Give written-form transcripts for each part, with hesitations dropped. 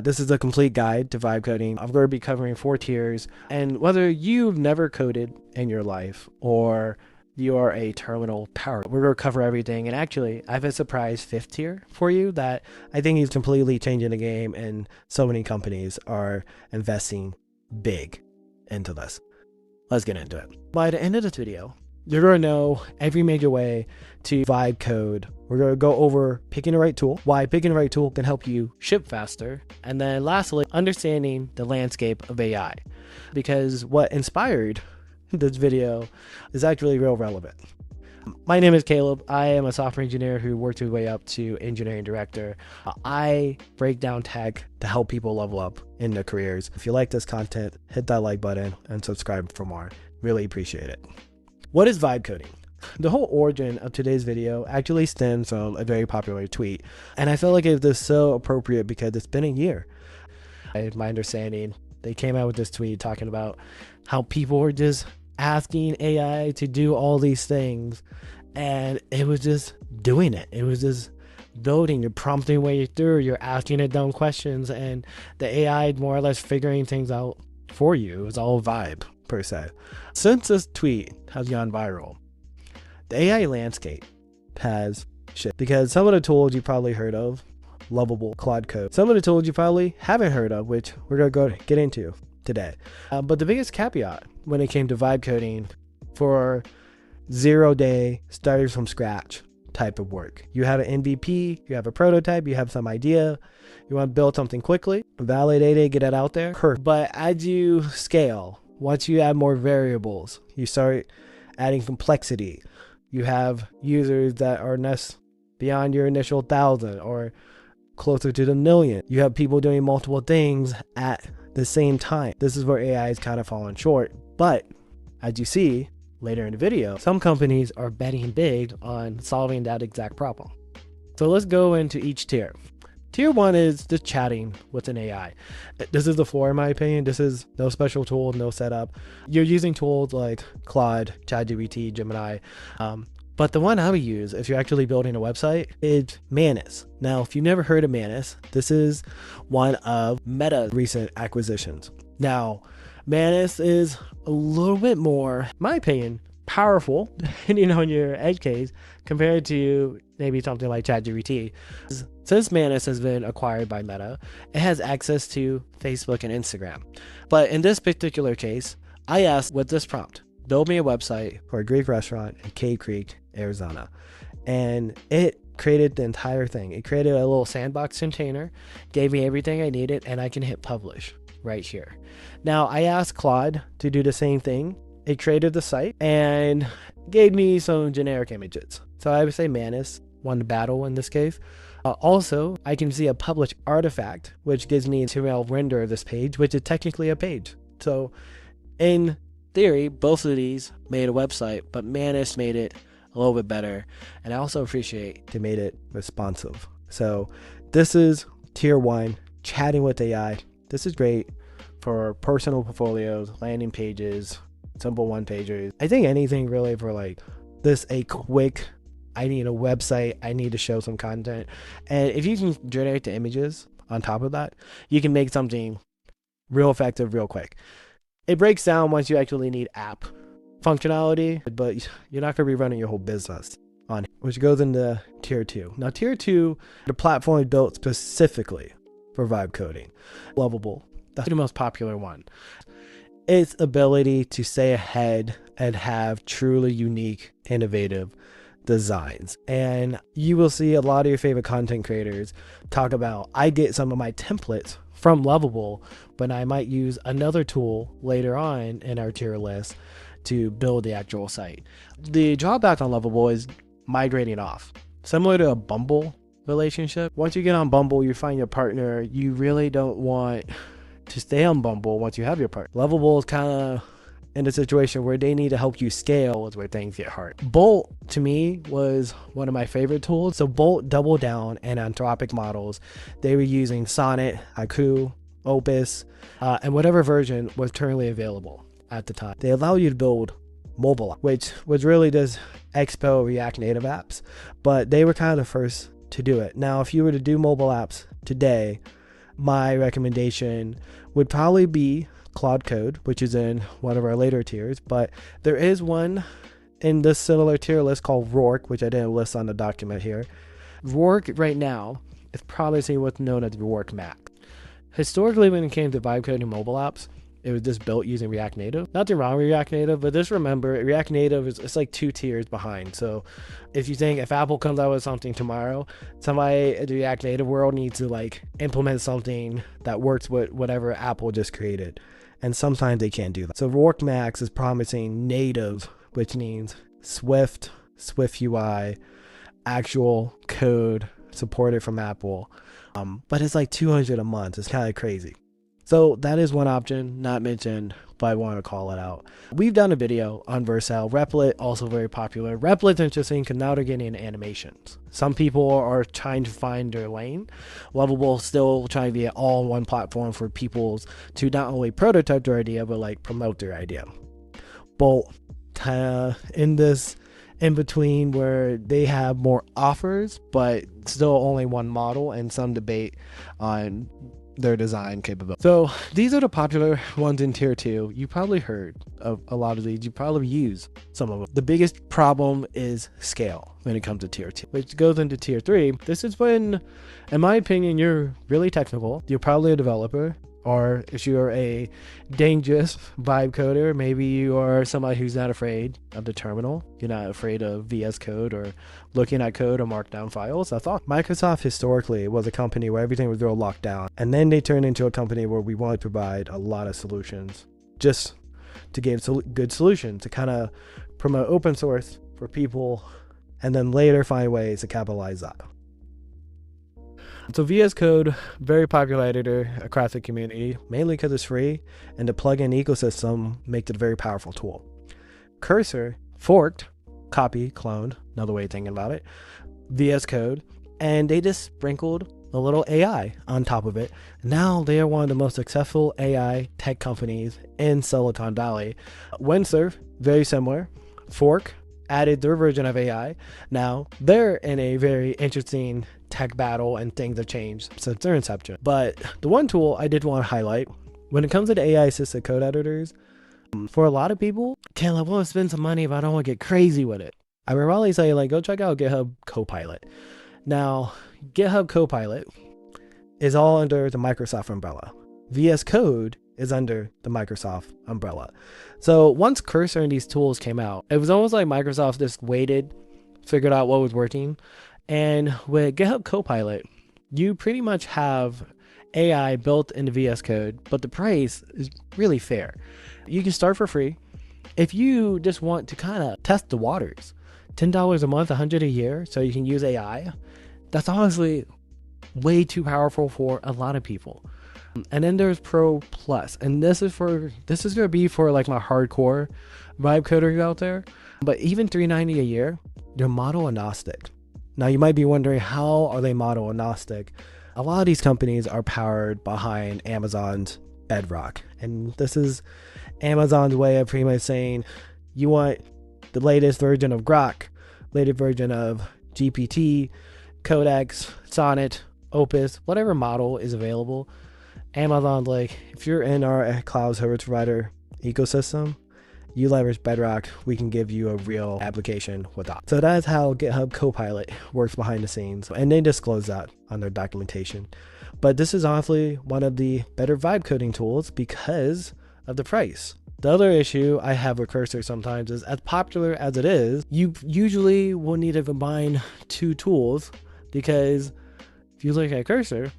This is a complete guide to vibe coding. I'm going to be covering 4 tiers, and whether you've never coded in your life or you are a terminal power, we're going to cover everything. And actually, I have a surprise 5th tier for you that I think is completely changing the game, and so many companies are investing big into this. Let's get into it. By the end of this video, you're going to know every major way to vibe code. We're going to go over picking the right tool, why picking the right tool can help you ship faster, and then lastly, understanding the landscape of AI. Because what inspired this video is actually real relevant. My name is Caleb. I am a software engineer who worked his way up to engineering director. I break down tech to help people level up in their careers. If you like this content, hit that like button and subscribe for more. Really appreciate it. What is vibe coding? The whole origin of today's video actually stems from a very popular tweet, and I feel like it was so appropriate because it's been a year. My understanding, they came out with this tweet talking about how people were just asking AI to do all these things, and it was just doing it. It was just building, you're prompting your way through, you're asking it dumb questions, and the AI more or less figuring things out for you. It was all vibe, per se. Since this tweet has gone viral, the AI landscape has shifted, because some of the tools you probably heard of, Lovable, Claude Code, some of the tools you probably haven't heard of, which we're going to get into today. But the biggest caveat when it came to vibe coding for 0-day, starting from scratch type of work. You have an MVP, you have a prototype, you have some idea, you want to build something quickly, validate it, get it out there. But as you scale, once you add more variables, you start adding complexity. You have users that are beyond your initial 1,000 or closer to the million. You have people doing multiple things at the same time. This is where AI is kind of falling short. But as you see later in the video, some companies are betting big on solving that exact problem. So let's go into each tier. Tier 1 is just chatting with an AI. This is the floor in my opinion. This is no special tool, no setup. You're using tools like Claude, ChatGPT, Gemini. But the one I would use if you're actually building a website is Manus. Now, if you've never heard of Manus, this is one of Meta's recent acquisitions. Now, Manus is a little bit more, in my opinion, powerful, depending on your edge case, compared to maybe something like ChatGPT. Since Manus has been acquired by Meta, it has access to Facebook and Instagram. But in this particular case, I asked with this prompt, build me a website for a Greek restaurant in Cave Creek, Arizona. And it created the entire thing. It created a little sandbox container, gave me everything I needed, and I can hit publish right here. Now, I asked Claude to do the same thing. It created the site and gave me some generic images. So I would say Manus won the battle in this case. Also, I can see a published artifact, which gives me a HTML render of this page, which is technically a page. So in theory, both of these made a website, but Manus made it a little bit better. And I also appreciate they made it responsive. So this is tier 1, chatting with AI. This is great for personal portfolios, landing pages, simple one-pagers. I think anything really for like this, a quick, I need a website, I need to show some content. And if you can generate the images on top of that, you can make something real effective real quick. It breaks down once you actually need app functionality, but you're not going to be running your whole business on it, which goes into tier 2. Now, tier 2, the platform is built specifically for vibe coding. Lovable, that's the most popular one. Its ability to stay ahead and have truly unique, innovative designs. And you will see a lot of your favorite content creators talk about, I get some of my templates from Lovable, but I might use another tool later on in our tier list to build the actual site. The drawback on Lovable is migrating off. Similar to a Bumble relationship. Once you get on Bumble, you find your partner, you really don't want to stay on Bumble once you have your partner. Lovable is kind of in a situation where they need to help you scale is where things get hard. Bolt, to me, was one of my favorite tools. So Bolt doubled down in Anthropic models. They were using Sonnet, Haiku, Opus, and whatever version was currently available at the time. They allow you to build mobile, which was really just Expo React Native apps, but they were kind of the first to do it. Now, if you were to do mobile apps today, my recommendation would probably be Claude Code, which is in one of our later tiers, but there is one in this similar tier list called Rork, which I didn't list on the document here. Rork right now is probably what's known as Rork Max. Historically, when it came to vibe coding mobile apps, it was just built using React Native. Nothing wrong with React Native, but just remember, React Native it's like 2 tiers behind. So if you think if Apple comes out with something tomorrow, somebody in the React Native world needs to like implement something that works with whatever Apple just created. And sometimes they can't do that. So Rork Max is promising native, which means Swift, Swift UI, actual code supported from Apple. But it's like $200 a month. It's kind of crazy. So that is one option, not mentioned, but I want to call it out. We've done a video on Vercel. Replit, also very popular. Replit's interesting because now they're getting animations. Some people are trying to find their lane. Lovable still trying to be an all-in-one platform for people to not only prototype their idea, but like promote their idea. Bolt, in this in between where they have more offers, but still only one model and some debate on their design capability. So these are the popular ones in tier 2. You probably heard of a lot of these. You probably use some of them. The biggest problem is scale when it comes to tier 2, which goes into tier 3. This is when, in my opinion, you're really technical. You're probably a developer, or if you're a dangerous vibe coder, maybe you are somebody who's not afraid of the terminal. You're not afraid of VS Code or looking at code or markdown files. That's all. Microsoft historically was a company where everything was real locked down. And then they turned into a company where we want to provide a lot of solutions just to give good solutions, to kind of promote open source for people, and then later find ways to capitalize that. So VS Code, very popular editor across the community, mainly because it's free, and the plugin ecosystem makes it a very powerful tool. Cursor forked, copy, cloned, another way of thinking about it, VS Code, and they just sprinkled a little AI on top of it. Now they are one of the most successful AI tech companies in Silicon Valley. Windsurf, very similar. Fork added their version of AI. Now they're in a very interesting tech battle and things have changed since their inception. But the one tool I did want to highlight when it comes to the AI assisted code editors, for a lot of people, can't like, well, spend some money if I don't want to get crazy with it. I would probably say like, go check out GitHub Copilot. Now, GitHub Copilot is all under the Microsoft umbrella. VS Code is under the Microsoft umbrella. So once Cursor and these tools came out, it was almost like Microsoft just waited, figured out what was working. And with GitHub Copilot, you pretty much have AI built into VS Code, but the price is really fair. You can start for free. If you just want to kind of test the waters, $10 a month, $100 a year, so you can use AI, that's honestly way too powerful for a lot of people. And then there's Pro Plus, and this is going to be for like my hardcore vibe coders out there. But even $390 a year, they're model agnostic. Now you might be wondering, how are they model agnostic? A lot of these companies are powered behind Amazon's Bedrock, and this is Amazon's way of pretty much saying you want the latest version of Grok, latest version of GPT, Codex, Sonnet, Opus, whatever model is available. Amazon's like, if you're in our cloud service provider ecosystem, you leverage Bedrock, we can give you a real application with that. So that's how GitHub Copilot works behind the scenes, and they disclose that on their documentation. But this is honestly one of the better vibe coding tools because of the price. The other issue I have with Cursor sometimes is, as popular as it is, you usually will need to combine 2 tools, because if you look at Cursor,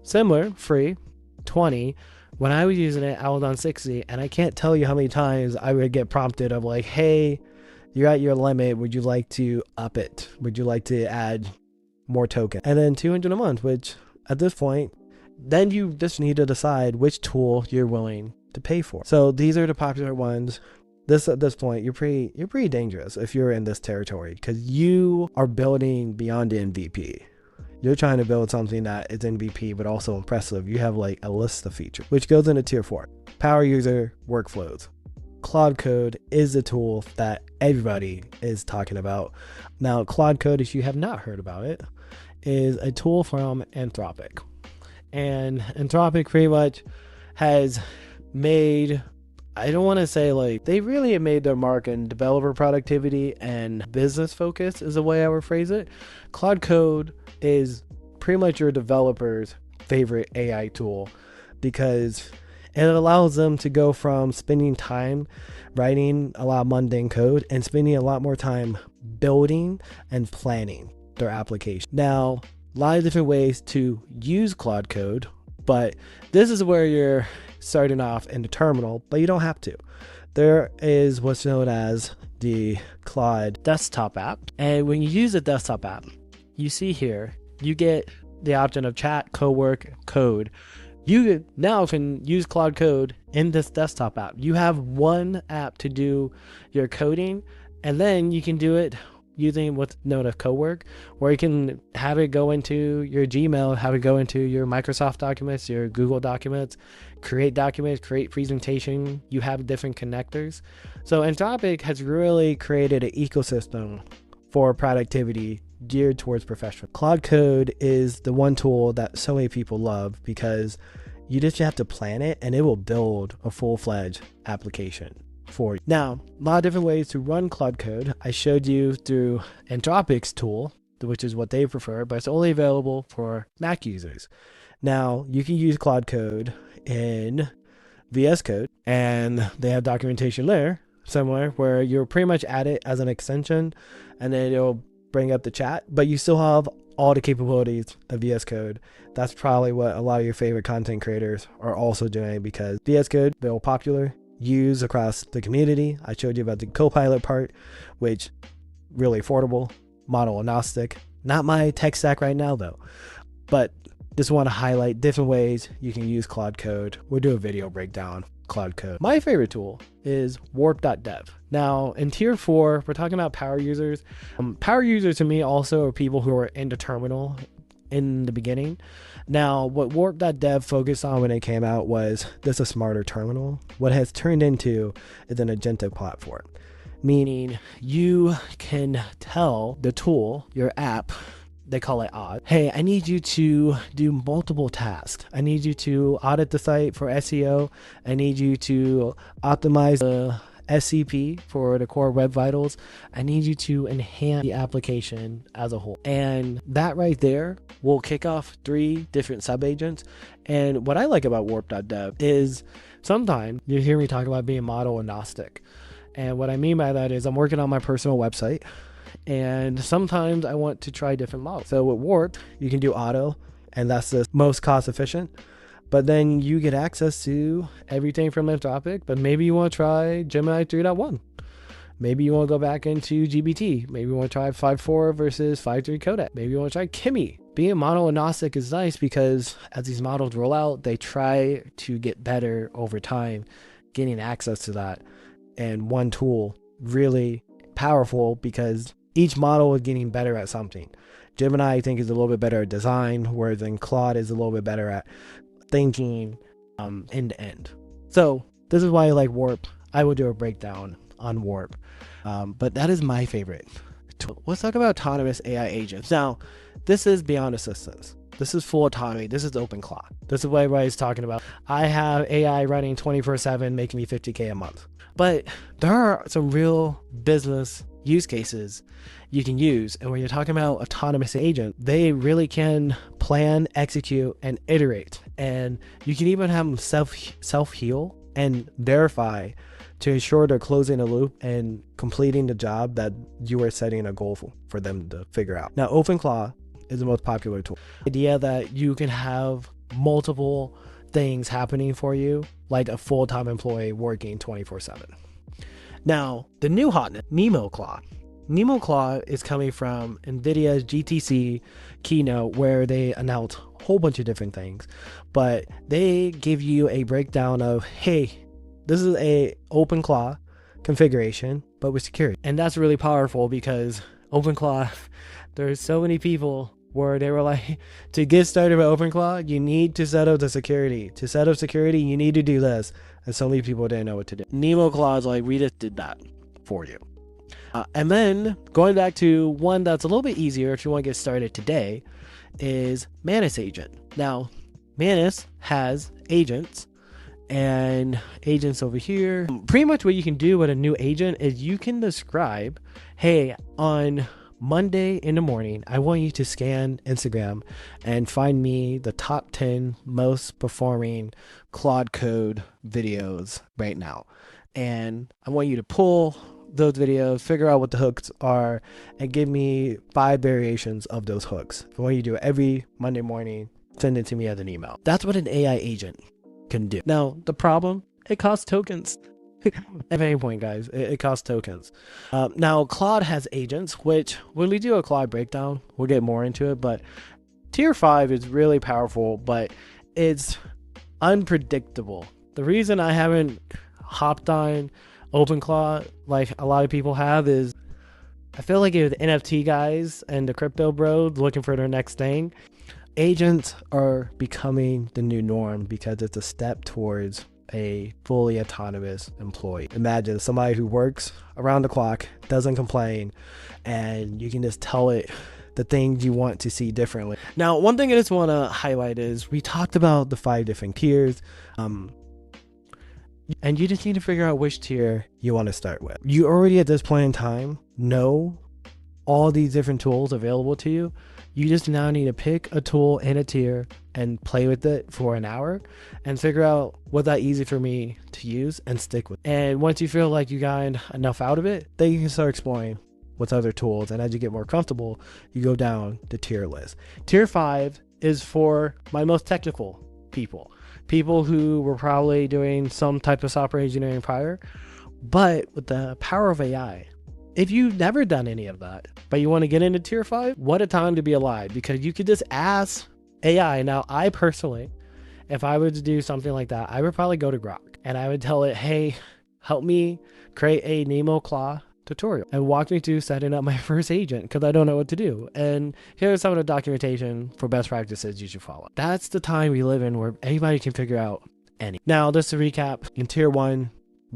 similar, free, 20. When I was using it, I was on 60, and I can't tell you how many times I would get prompted of like, hey, you're at your limit. Would you like to up it? Would you like to add more token? And then $200 a month, which at this point, then you just need to decide which tool you're willing to pay for. So these are the popular ones. At this point, you're pretty dangerous if you're in this territory, because you are building beyond the MVP. You're trying to build something that is MVP, but also impressive. You have like a list of features, which goes into tier 4. Power user workflows. Claude Code is the tool that everybody is talking about. Now, Claude Code, if you have not heard about it, is a tool from Anthropic. And Anthropic pretty much has made, I don't want to say like, they really have made their mark in developer productivity and business focus is the way I would phrase it. Claude Code is pretty much your developer's favorite AI tool because it allows them to go from spending time writing a lot of mundane code and spending a lot more time building and planning their application. Now, a lot of different ways to use Claude Code, but this is where you're starting off in the terminal, but you don't have to. There is what's known as the Claude desktop app. And when you use the desktop app, you see here, you get the option of chat, co-work, code. You now can use Claude Code in this desktop app. You have one app to do your coding, and then you can do it using what's known as co-work, where you can have it go into your Gmail, have it go into your Microsoft documents, your Google documents, create presentation. You have different connectors. So Anthropic has really created an ecosystem for productivity geared towards professional. Claude Code is the one tool that so many people love because you just have to plan it and it will build a full-fledged application for you. Now, a lot of different ways to run Claude Code. I showed you through Anthropic's tool, which is what they prefer, but it's only available for Mac users. Now, you can use Claude Code in VS Code, and they have documentation there somewhere where you'll pretty much add it as an extension, and then it'll bring up the chat, but you still have all the capabilities of VS Code. That's probably what a lot of your favorite content creators are also doing because VS Code, very popular, used across the community. I showed you about the Copilot part, which really affordable, model agnostic. Not my tech stack right now though, but just want to highlight different ways you can use Claude Code. We'll do a video breakdown Claude Code. My favorite tool is Warp.dev. Now in tier 4, we're talking about power users. Power users to me also are people who are in the terminal in the beginning. Now what Warp.dev focused on when it came out was this a smarter terminal. What it has turned into is an agentic platform, meaning you can tell the tool, your app, they call it audit. Hey, I need you to do multiple tasks. I need you to audit the site for SEO. I need you to optimize the SCP for the core web vitals. I need you to enhance the application as a whole. And that right there will kick off 3 different subagents. And what I like about Warp.dev is sometimes you hear me talk about being model agnostic. And what I mean by that is I'm working on my personal website, and sometimes I want to try different models. So with Warp, you can do auto, and that's the most cost efficient. But then you get access to everything from Anthropic, but maybe you want to try Gemini 3.1. Maybe you want to go back into GBT. Maybe you want to try 5.4 versus 5.3 codec. Maybe you want to try Kimi. Being model agnostic is nice because as these models roll out, they try to get better over time, getting access to that. And one tool really powerful because each model is getting better at something. Gemini, I think, is a little bit better at design, whereas then Claude is a little bit better at thinking end to end. So this is why I like Warp. I will do a breakdown on Warp, but that is my favorite tool. Let's talk about autonomous AI agents. Now, this is beyond assistance. This is full autonomy. This is OpenClaw. This is what everybody's talking about. I have AI running 24/7, making me $50K a month. But there are some real business use cases you can use. And when you're talking about autonomous agent, they really can plan, execute, and iterate. And you can even have them self-heal and verify to ensure they're closing a loop and completing the job that you are setting a goal for them to figure out. Now, OpenClaw is the most popular tool. The idea that you can have multiple things happening for you, like a full-time employee working 24/7. Now, the new hotness, NeMo Claw. NeMo Claw is coming from NVIDIA's GTC keynote where they announced a whole bunch of different things, but they give you a breakdown of, hey, this is a OpenClaw configuration, but with security. And that's really powerful because OpenClaw, there's so many people where they were like, to get started with OpenClaw, you need to set up the security. To set up security, you need to do this. And so many people didn't know what to do. NeMo Claw is like, we just did that for you. And then going back to one that's a little bit easier if you want to get started today is Manus Agent. Now, Manus has agents, and agents over here. Pretty much what you can do with a new agent is you can describe, hey, on Monday in the morning, I want you to scan Instagram and find me the top 10 most performing Claude Code videos right now. And I want you to pull those videos, figure out what the hooks are, and give me 5 variations of those hooks. I want you to do it every Monday morning, send it to me as an email. That's what an AI agent can do. Now, the problem, it costs tokens. At any point, guys, it costs tokens. Now, Claude has agents, which when we do a Claude breakdown, we'll get more into it, but tier 5 is really powerful, but it's unpredictable. The reason I haven't hopped on OpenClaw like a lot of people have is I feel like it was NFT guys and the crypto bros looking for their next thing. Agents are becoming the new norm because it's a step towards a fully autonomous employee. Imagine somebody who works around the clock, doesn't complain, and you can just tell it the things you want to see differently. Now, one thing I just want to highlight is we talked about the 5 different tiers, and you just need to figure out which tier you want to start with. You already at this point in time know all these different tools available to you. You just now need to pick a tool in a tier and play with it for an hour and figure out what's that easy for me to use and stick with. And once you feel like you got enough out of it, then you can start exploring with other tools. And as you get more comfortable, you go down the tier list. Tier 5 is for my most technical people who were probably doing some type of software engineering prior, but with the power of AI, if you've never done any of that, but you want to get into tier 5, what a time to be alive, because you could just ask AI. Now, I personally, if I were to do something like that, I would probably go to Grok and I would tell it, hey, help me create a NeMo Claw tutorial and walk me through setting up my first agent because I don't know what to do. And here's some of the documentation for best practices you should follow. That's the time we live in where anybody can figure out any. Now, just to recap, in tier 1,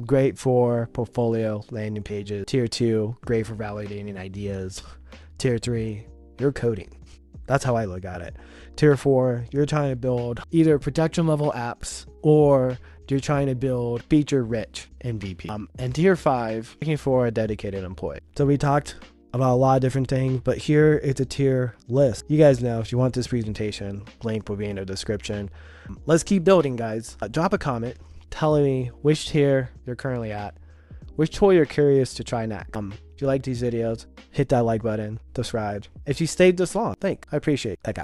great for portfolio landing pages. Tier 2, great for validating ideas. Tier 3, you're coding. That's how I look at it. Tier 4, you're trying to build either production level apps or you're trying to build feature rich MVP. And tier 5, looking for a dedicated employee. So we talked about a lot of different things, but here is a tier list. You guys know if you want this presentation, link will be in the description. Let's keep building, guys. Drop a comment telling me which tier you're currently at, which tool you're curious to try next. If you like these videos, hit that like button, subscribe. If you stayed this long, I appreciate it. Check out.